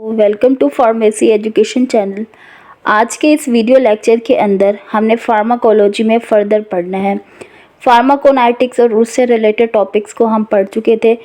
Welcome to pharmacy education channel. आज के इस वीडियो लेक्चर के अंदर हमने फार्माकोलॉजी में फर्दर पढ़ना है। फार्माकोनाइटिक्स और उससे रिलेटेड टॉपिक्स को हम पढ़ चुके थे।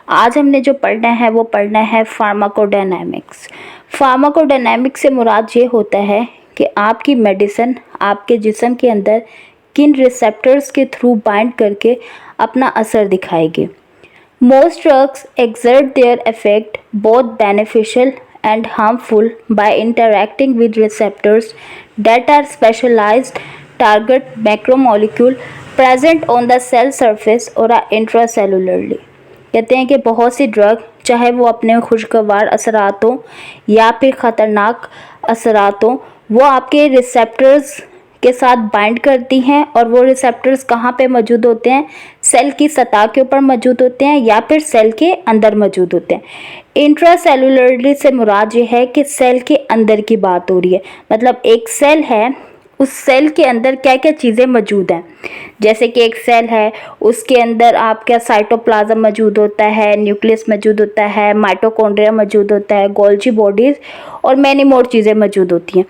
आज हमने जो पढ़ना है फार्माकोडायनामिक्स। फार्माकोडायनामिक्स से मुराद ये होता है कि आपकी मेडिसिन आपके जिस्म के अंदर किन रिसेप्टर्स के थ्रू बाइंड करके अपना असर दिखाएगी। Most drugs exert their effect both beneficial and harmful by interacting with receptors that are specialized target macromolecule present on the cell surface or intracellularly। कहते हैं कि बहुत सी ड्रग चाहे वो अपने खुशगवार असरात हों या फिर ख़तरनाक असरात हों, वो आपके रिसेप्टर्स के साथ बाइंड करती हैं और वो रिसेप्टर्स कहाँ पे मौजूद होते हैं, सेल की सतह के ऊपर मौजूद होते हैं या फिर सेल के अंदर मौजूद होते हैं। इंट्रासेलुलरली से मुराद ये है कि सेल के अंदर की बात हो रही है, मतलब एक सेल है, उस सेल के अंदर क्या क्या चीज़ें मौजूद हैं। जैसे कि एक सेल है, उसके अंदर आपका साइटोप्लाज्म मौजूद होता है, न्यूक्लियस मौजूद होता है, माइटोकॉन्ड्रिया मौजूद होता है, गोल्जी बॉडीज़ और मैनी मोर चीज़ें मौजूद होती हैं।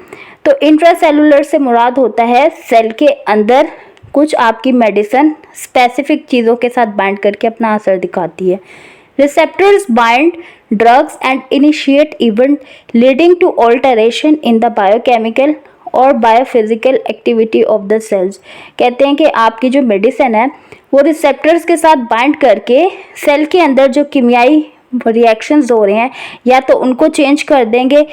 तो इंट्रासेलुलर से मुराद होता है सेल के अंदर कुछ आपकी मेडिसिन स्पेसिफिक चीज़ों के साथ बाइंड करके अपना असर दिखाती है। Receptors bind drugs and initiate event leading to alteration in the biochemical और biophysical activity of the cells. कहते हैं कि आपकी जो मेडिसिन है वो रिसेप्टर्स के साथ बाइंड करके सेल के अंदर जो कीमियाई रिएक्शंस हो रहे हैं या तो उनको चेंज कर देंगे,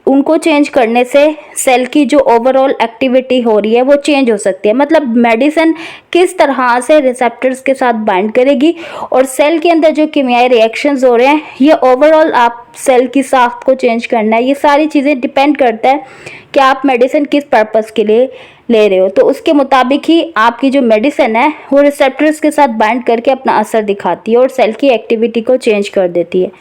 उनको चेंज करने से सेल की जो ओवरऑल एक्टिविटी हो रही है वो चेंज हो सकती है। मतलब मेडिसिन किस तरह से रिसेप्टर्स के साथ बाइंड करेगी और सेल के अंदर जो कीमियाई रिएक्शंस हो रहे हैं ये ओवरऑल आप सेल की साख्त को चेंज करना है। ये सारी चीज़ें डिपेंड करता है कि आप मेडिसिन किस पर्पज़ के लिए ले रहे हो, तो उसके मुताबिक ही आपकी जो मेडिसिन है वो रिसेप्टर्स के साथ बाइंड करके अपना असर दिखाती है और सेल की एक्टिविटी को चेंज कर देती है।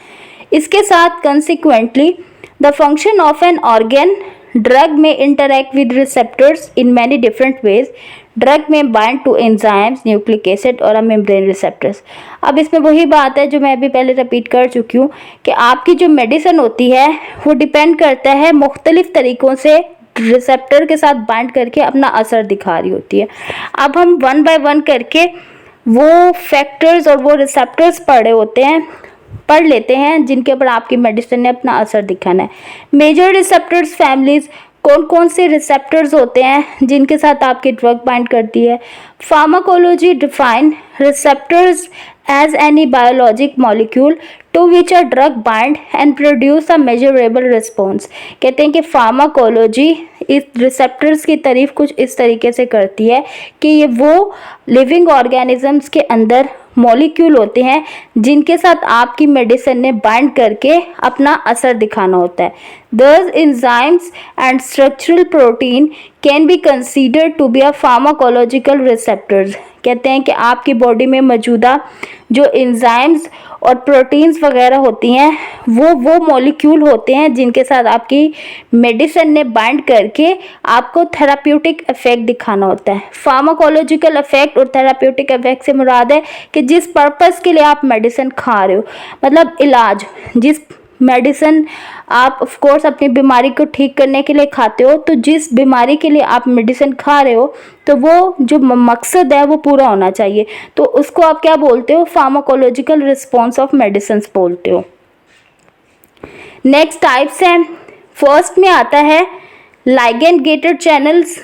इसके साथ consequently the function of an organ drug में interact with receptors in many different ways. Drug में bind to enzymes, nucleic acid और मेम्ब्रेन रिसेप्टर्स। अब इसमें वही बात है जो मैं अभी पहले रिपीट कर चुकी हूँ कि आपकी जो मेडिसिन होती है वो डिपेंड करता है मुख्तलिफ तरीक़ों से रिसेप्टर के साथ बाइंड करके अपना असर दिखा रही होती है। अब हम वन बाय वन करके वो फैक्टर्स और वो रिसेप्टर्स पढ़ लेते हैं जिनके ऊपर आपकी मेडिसिन ने अपना असर दिखाना है। मेजर रिसेप्टर्स फैमिलीज, कौन कौन से रिसेप्टर्स होते हैं जिनके साथ आपकी ड्रग बाइंड करती है। Pharmacology define receptors as any biologic molecule to which a drug bind and produce a measurable response. कहते हैं कि फार्माकोलॉजी इस रिसेप्टर्स की तारीफ कुछ इस तरीके से करती है कि ये वो लिविंग ऑर्गेनिजम्स के अंदर मॉलिक्यूल होते हैं जिनके साथ आपकी मेडिसिन ने बाइंड करके अपना असर दिखाना होता है। Thus enzymes and structural protein can be considered to be a pharmacological receptors। कहते हैं कि आपकी बॉडी में मौजूदा जो एंजाइम्स और प्रोटीन्स वगैरह होती हैं वो मॉलिक्यूल होते हैं जिनके साथ आपकी मेडिसिन ने बाइंड करके आपको थेराप्यूटिक इफेक्ट दिखाना होता है। फार्माकोलॉजिकल इफेक्ट और थेराप्यूटिक इफेक्ट से मुराद है कि जिस पर्पस के लिए आप मेडिसिन खा रहे हो, मतलब इलाज, जिस मेडिसिन आप ऑफ कोर्स अपनी बीमारी को ठीक करने के लिए खाते हो, तो जिस बीमारी के लिए आप मेडिसिन खा रहे हो तो वो जो मकसद है वो पूरा होना चाहिए। तो उसको आप क्या बोलते हो, फार्माकोलॉजिकल रिस्पॉन्स ऑफ मेडिसिन बोलते हो। नेक्स्ट टाइप्स हैं, फर्स्ट में आता है लाइगेंड गेटेड चैनल्स,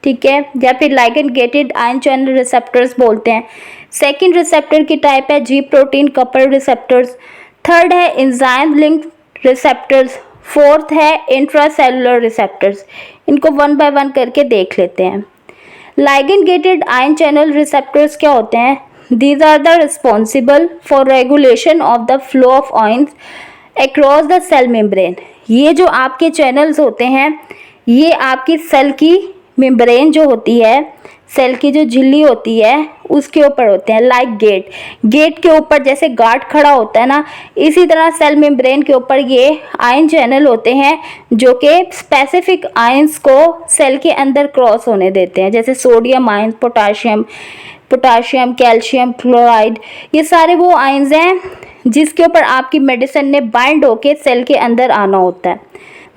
ठीक है, या फिर ligand gated ion channel receptors बोलते हैं। सेकेंड रिसेप्टर की टाइप है G protein coupled receptors. Third है एंजाइम लिंक्ड रिसेप्टर्स। फोर्थ है इंट्रासेलुलर रिसेप्टर्स। इनको वन बाय वन करके देख लेते हैं। Ligand gated ion channel receptors क्या होते हैं? These are the responsible for regulation of the flow of ions across the cell membrane. ये जो आपके चैनल्स होते हैं ये आपकी सेल की मेम्ब्रेन जो होती है, सेल की जो झिल्ली होती है उसके ऊपर होते हैं। लाइक गेट के ऊपर जैसे गार्ड खड़ा होता है ना, इसी तरह सेल मेम्ब्रेन के ऊपर ये आयन चैनल होते हैं जो कि स्पेसिफिक आयंस को सेल के अंदर क्रॉस होने देते हैं, जैसे sodium ion, potassium, calcium, chloride, ये सारे वो आयंस हैं जिसके ऊपर आपकी मेडिसिन ने बाइंड होके सेल के अंदर आना होता है।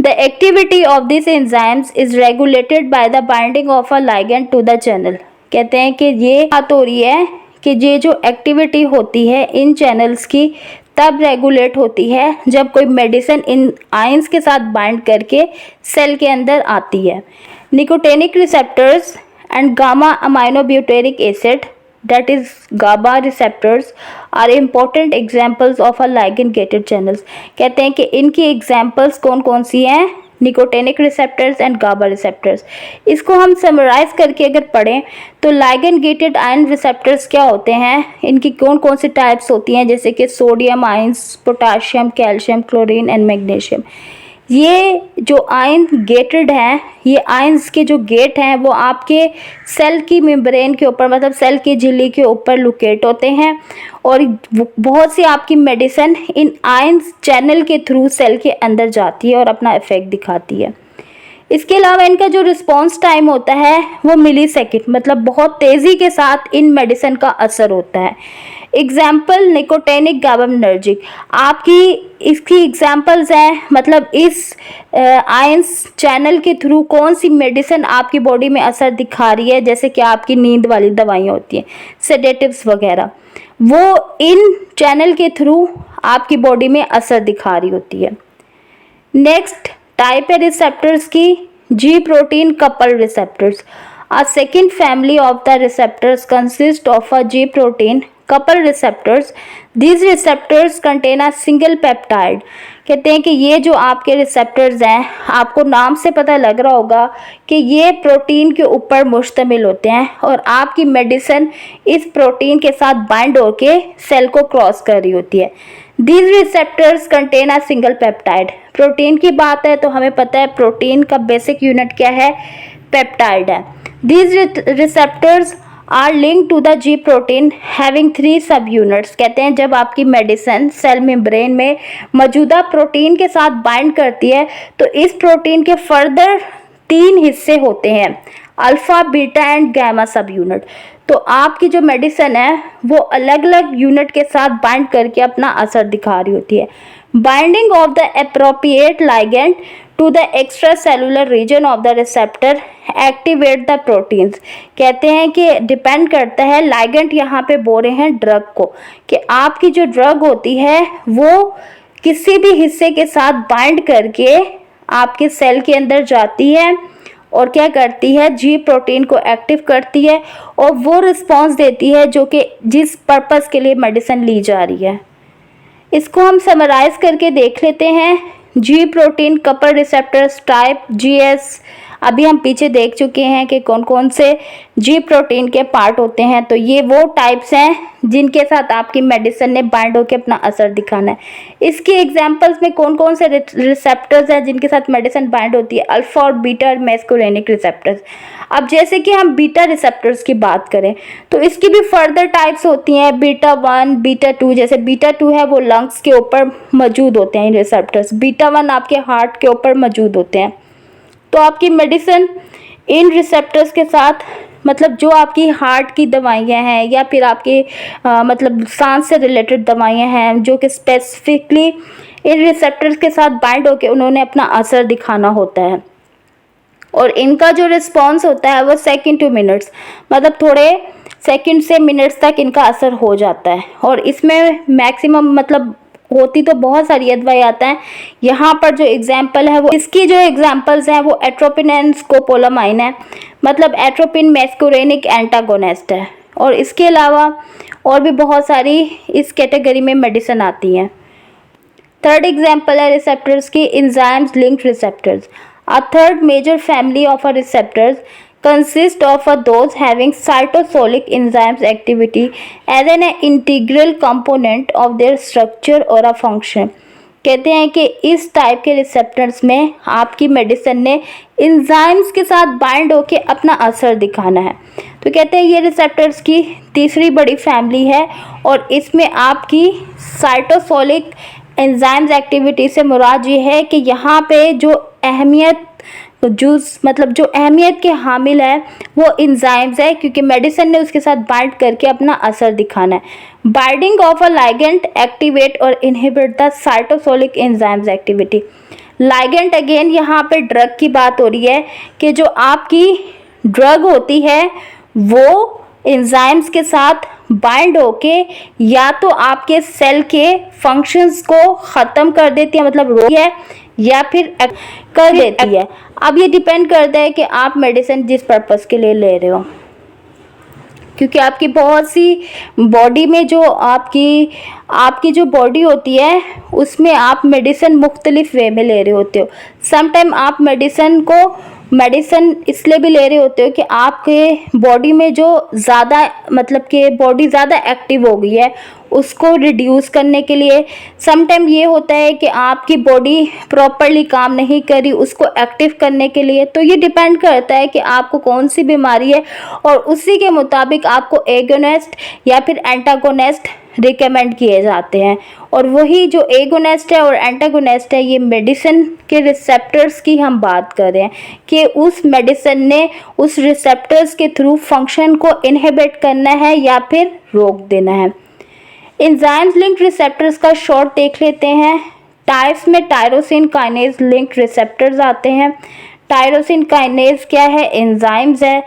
The activity of this enzymes is regulated by the binding of a ligand to the channel. कहते हैं कि ये बात हो रही है कि ये जो एक्टिविटी होती है इन चैनल्स की तब रेगुलेट होती है जब कोई मेडिसिन इन आयंस के साथ बाइंड करके सेल के अंदर आती है। Nicotinic receptors and gamma aminobutyric acid that is GABA receptors are important examples of a ligand gated channels। कहते हैं कि इनकी एग्जाम्पल्स कौन कौन सी हैं, nicotinic receptors and GABA receptors. इसको हम समराइज करके अगर पढ़ें तो लाइगेंड गेटेड आयन रिसेप्टर्स क्या होते हैं, इनकी कौन कौन सी टाइप्स होती हैं, जैसे कि sodium ions, potassium, calcium, chlorine and magnesium. ये जो आयन गेटेड हैं, ये आयंस के जो गेट हैं वो आपके सेल की मेम्ब्रेन के ऊपर, मतलब सेल की झिल्ली के ऊपर लोकेट होते हैं और बहुत सी आपकी मेडिसिन इन आयंस चैनल के थ्रू सेल के अंदर जाती है और अपना इफेक्ट दिखाती है। इसके अलावा इनका जो रिस्पॉन्स टाइम होता है वो मिली सेकेंड, मतलब बहुत तेज़ी के साथ इन मेडिसिन का असर होता है। एग्जाम्पल निकोटेनिक गाबार्जिक, आपकी इसकी एग्जाम्पल्स हैं, मतलब इस आयंस चैनल के थ्रू कौन सी मेडिसिन आपकी बॉडी में असर दिखा रही है, जैसे कि आपकी नींद वाली दवाइयाँ होती हैं, सेडेटिव्स वगैरह, वो इन चैनल के थ्रू आपकी बॉडी में असर दिखा रही होती है। नेक्स्ट टाइप है रिसेप्टर्स की, जी protein couple receptors. A second family of the receptors consists of a G protein couple receptors. These receptors contain a single peptide। कहते हैं कि ये जो आपके रिसेप्टर्स हैं, आपको नाम से पता लग रहा होगा कि ये प्रोटीन के ऊपर मुश्तमिल होते हैं और आपकी मेडिसिन इस प्रोटीन के साथ बाइंड होके सेल को क्रॉस कर रही होती है। These receptors contain a single peptide। Protein की बात है तो हमें पता है प्रोटीन का बेसिक यूनिट क्या है, पेप्टाइड है। These receptors are linked to the G protein having 3 subunits। कहते हैं जब आपकी मेडिसिन सेल मेम्ब्रेन में मौजूदा प्रोटीन के साथ बाइंड करती है तो इस प्रोटीन के फर्दर 3 हिस्से होते हैं, अल्फा, बीटा एंड गामा सब यूनिट। तो आपकी जो मेडिसिन है वो अलग अलग यूनिट के साथ बाइंड करके अपना असर दिखा रही होती है। Binding of the appropriate ligand to the extracellular region of the receptor activate the proteins. कहते हैं कि डिपेंड करता है, लाइगेंड यहाँ पे बोल रहे हैं ड्रग को, कि आपकी जो ड्रग होती है वो किसी भी हिस्से के साथ बाइंड करके आपके सेल के अंदर जाती है और क्या करती है, जी प्रोटीन को एक्टिव करती है और वो रिस्पॉन्स देती है जो कि जिस पर्पस के लिए मेडिसिन ली जा रही है। इसको हम समराइज करके देख लेते हैं। जी protein couple receptors type GS, अभी हम पीछे देख चुके हैं कि कौन कौन से जी प्रोटीन के पार्ट होते हैं। तो ये वो टाइप्स हैं जिनके साथ आपकी मेडिसिन ने बाइंड होकर अपना असर दिखाना है। इसकी एग्जांपल्स में कौन कौन से रिसेप्टर्स हैं जिनके साथ मेडिसिन बाइंड होती है, अल्फा और बीटा और मैस्कुलिनिक रिसेप्टर्स। अब जैसे कि हम बीटा रिसेप्टर्स की बात करें तो इसकी भी फर्दर टाइप्स होती हैं, बीटा 1, बीटा 2। जैसे बीटा 2 है वो लंग्स के ऊपर मौजूद होते हैं रिसेप्टर्स, बीटा 1 आपके हार्ट के ऊपर मौजूद होते हैं। तो आपकी मेडिसिन इन रिसेप्टर्स के साथ, मतलब जो आपकी हार्ट की दवाइयाँ हैं या फिर आपकी मतलब सांस से रिलेटेड दवाइयाँ हैं जो कि स्पेसिफिकली इन रिसेप्टर्स के साथ बाइंड होकर उन्होंने अपना असर दिखाना होता है और इनका जो रिस्पॉन्स होता है वो सेकंड टू मिनट्स, मतलब थोड़े सेकंड से मिनट्स तक इनका असर हो जाता है। और इसमें मैक्सिमम मतलब होती तो बहुत सारी दवाई आता है, यहाँ पर जो एग्जाम्पल है वो इसकी जो एग्जाम्पल्स हैं वो एट्रोपिन एंड स्कोपोलामाइन है, मतलब एट्रोपिन मैस्कुरेनिक एंटागोनिस्ट है। और इसके अलावा और भी बहुत सारी इस कैटेगरी में मेडिसिन आती हैं। थर्ड एग्जाम्पल है रिसेप्टर्स की, enzymes linked receptors. A third major family of a receptors consist of those having cytosolic enzymes activity as an integral component of their structure or a function। कहते हैं कि इस type के receptors में आपकी medicine ने enzymes के साथ बाइंड होके अपना असर दिखाना है। तो कहते हैं ये रिसेप्टर्स की तीसरी बड़ी फैमिली है और इसमें आपकी साइटोसोलिक एंजाइम्स एक्टिविटी से मुराद ये है कि यहाँ पे जो अहमियत जूस मतलब जो अहमियत के हामिल है वो एंजाइम्स है, क्योंकि मेडिसिन ने उसके साथ बाइंड करके अपना असर दिखाना है। Binding of a ligand activate और inhibit the cytosolic enzymes activity. Ligand again यहाँ पे ड्रग की बात हो रही है कि जो आपकी ड्रग होती है वो एंजाइम्स के साथ बाइंड होके या तो आपके सेल के फंक्शंस को ख़त्म कर देती है, मतलब रोकती है, या फिर कर देती है। अब ये डिपेंड करता है कि आप मेडिसिन जिस पर्पस के लिए ले रहे हो, क्योंकि आपकी बहुत सी बॉडी में जो आपकी जो बॉडी होती है उसमें आप मेडिसिन मुख्तलिफ वे में ले रहे होते हो। समटाइम आप मेडिसिन इसलिए भी ले रहे होते हो कि आपके बॉडी में जो ज़्यादा मतलब कि बॉडी ज़्यादा एक्टिव हो गई है उसको रिड्यूस करने के लिए। समटाइम ये होता है कि आपकी बॉडी प्रॉपरली काम नहीं करी उसको एक्टिव करने के लिए। तो ये डिपेंड करता है कि आपको कौन सी बीमारी है और उसी के मुताबिक आपको एगोनिस्ट या फिर एंटागोनिस्ट रिकमेंड किए जाते हैं। और वही जो एगोनिस्ट है और एंटागोनिस्ट है ये मेडिसिन के रिसेप्टर्स की हम बात कर रहे हैं कि उस मेडिसिन ने उस रिसेप्टर्स के थ्रू फंक्शन को इनहिबिट करना है या फिर रोक देना है। एंजाइम्स लिंक्ड रिसेप्टर्स का शॉर्ट देख लेते हैं। टाइप्स में टायरोसिन काइनेज लिंक्ड रिसेप्टर्स आते हैं। टायरोसिन काइनेज क्या है? एंजाइम्स है।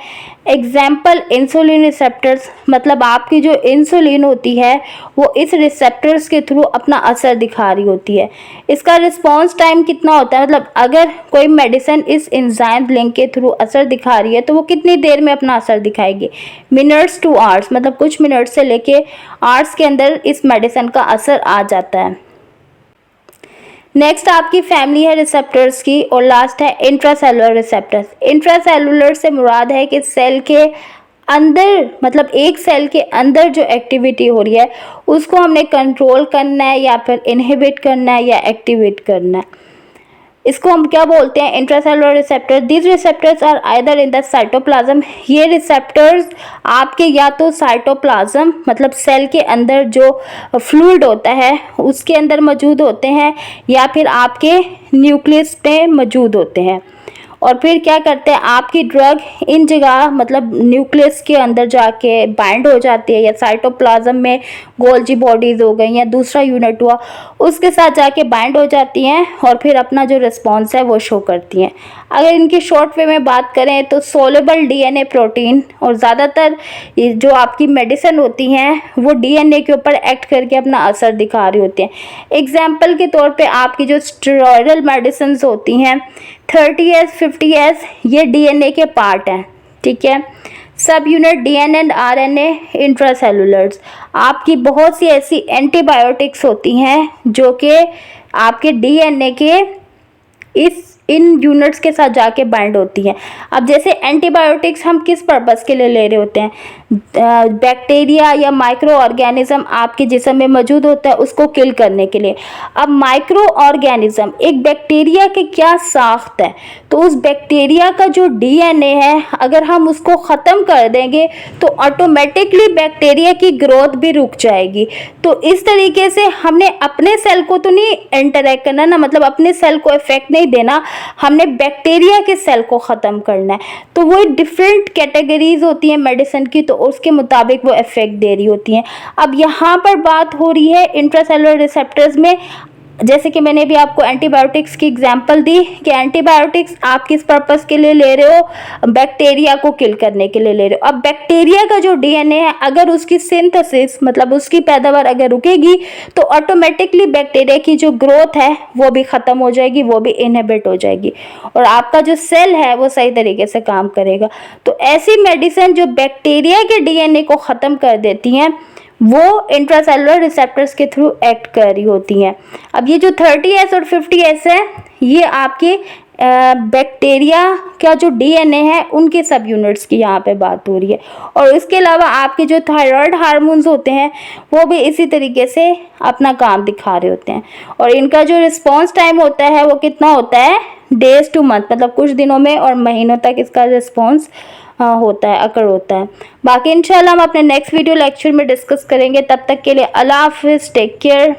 एग्जाम्पल इंसुलिन रिसेप्टर्स, मतलब आपकी जो इंसुलिन होती है वो इस रिसेप्टर्स के थ्रू अपना असर दिखा रही होती है। इसका रिस्पॉन्स टाइम कितना होता है, मतलब अगर कोई मेडिसिन इस एंजाइम लिंक के थ्रू असर दिखा रही है तो वो कितनी देर में अपना असर दिखाएगी? मिनट्स टू आवर्स, मतलब कुछ मिनट से लेके आवर्स के अंदर इस मेडिसिन का असर आ जाता है। नेक्स्ट आपकी फैमिली है रिसेप्टर्स की, और लास्ट है इंट्रासेलुलर रिसेप्टर्स। इंट्रासेलुलर से मुराद है कि सेल के अंदर, मतलब एक सेल के अंदर जो एक्टिविटी हो रही है उसको हमने कंट्रोल करना है या फिर इनहिबिट करना है या एक्टिवेट करना है। इसको हम क्या बोलते हैं? Intracellular receptor. This receptors are either in the cytoplasm. ये रिसेप्टर्स आपके या तो साइटोप्लाज्म मतलब सेल के अंदर जो फ्लूइड होता है उसके अंदर मौजूद होते हैं, या फिर आपके न्यूक्लियस पे मौजूद होते हैं। और फिर क्या करते हैं, आपकी ड्रग इन जगह मतलब न्यूक्लियस के अंदर जाके बाइंड हो जाती है, या साइटोप्लाज्म में गोल्जी बॉडीज़ हो गई या दूसरा यूनिट हुआ उसके साथ जाके बाइंड हो जाती हैं और फिर अपना जो रिस्पॉन्स है वो शो करती हैं। अगर इनकी शॉर्ट वे में बात करें तो सोलेबल डीएनए प्रोटीन, और ज़्यादातर जो आपकी मेडिसिन होती हैं वो डीएनए के ऊपर एक्ट करके अपना असर दिखा रही होती हैं। एग्जाम्पल के तौर पे आपकी जो स्टेरॉयडल मेडिसिन होती हैं 30S 50S ये डीएनए के पार्ट हैं, ठीक है। Subunit DNA and RNA intracellulars. आपकी बहुत सी ऐसी एंटीबायोटिक्स होती हैं जो कि आपके डीएनए के इन यूनिट्स के साथ जाके बाइंड होती हैं। अब जैसे एंटीबायोटिक्स हम किस पर्पस के लिए ले रहे होते हैं? बैक्टीरिया या माइक्रो ऑर्गेनिज्म आपके जिस्म में मौजूद होता है उसको किल करने के लिए। अब माइक्रो ऑर्गेनिज्म, एक बैक्टीरिया की क्या साख्त है, तो उस बैक्टीरिया का जो डीएनए है अगर हम उसको ख़त्म कर देंगे तो ऑटोमेटिकली बैक्टीरिया की ग्रोथ भी रुक जाएगी। तो इस तरीके से हमने अपने सेल को तो नहीं इंटरैक्ट करना ना, मतलब अपने सेल को इफेक्ट नहीं देना, हमने बैक्टीरिया के सेल को ख़त्म करना है। तो वो डिफरेंट कैटेगरीज होती हैं मेडिसिन की, तो उसके मुताबिक वो इफेक्ट दे रही होती हैं। अब यहाँ पर बात हो रही है इंट्रासेलुलर रिसेप्टर्स में, जैसे कि मैंने भी आपको एंटीबायोटिक्स की एग्जांपल दी कि एंटीबायोटिक्स आप किस पर्पस के लिए ले रहे हो? बैक्टीरिया को किल करने के लिए ले रहे हो। अब बैक्टीरिया का जो डीएनए है अगर उसकी सिंथेसिस मतलब उसकी पैदावार अगर रुकेगी तो ऑटोमेटिकली बैक्टीरिया की जो ग्रोथ है वो भी ख़त्म हो जाएगी, वो भी इनहिबिट हो जाएगी और आपका जो सेल है वो सही तरीके से काम करेगा। तो ऐसी मेडिसिन जो बैक्टीरिया के डीएनए को ख़त्म कर देती हैं वो इंट्रासेलुलर रिसेप्टर्स के थ्रू एक्ट कर रही होती हैं। अब ये जो 30S और 50S है ये आपके बैक्टीरिया का जो डीएनए है उनके सब यूनिट्स की यहाँ पे बात हो रही है। और इसके अलावा आपके जो थायराइड हार्मोन्स होते हैं वो भी इसी तरीके से अपना काम दिखा रहे होते हैं और इनका जो रिस्पॉन्स टाइम होता है वो कितना होता है? डेज टू मंथ, मतलब कुछ दिनों में और महीनों तक इसका रिस्पॉन्स होता है, अकर होता है। बाकी इंशाल्लाह हम अपने नेक्स्ट वीडियो लेक्चर में डिस्कस करेंगे। तब तक के लिए अल्लाह हाफिज़, टेक केयर।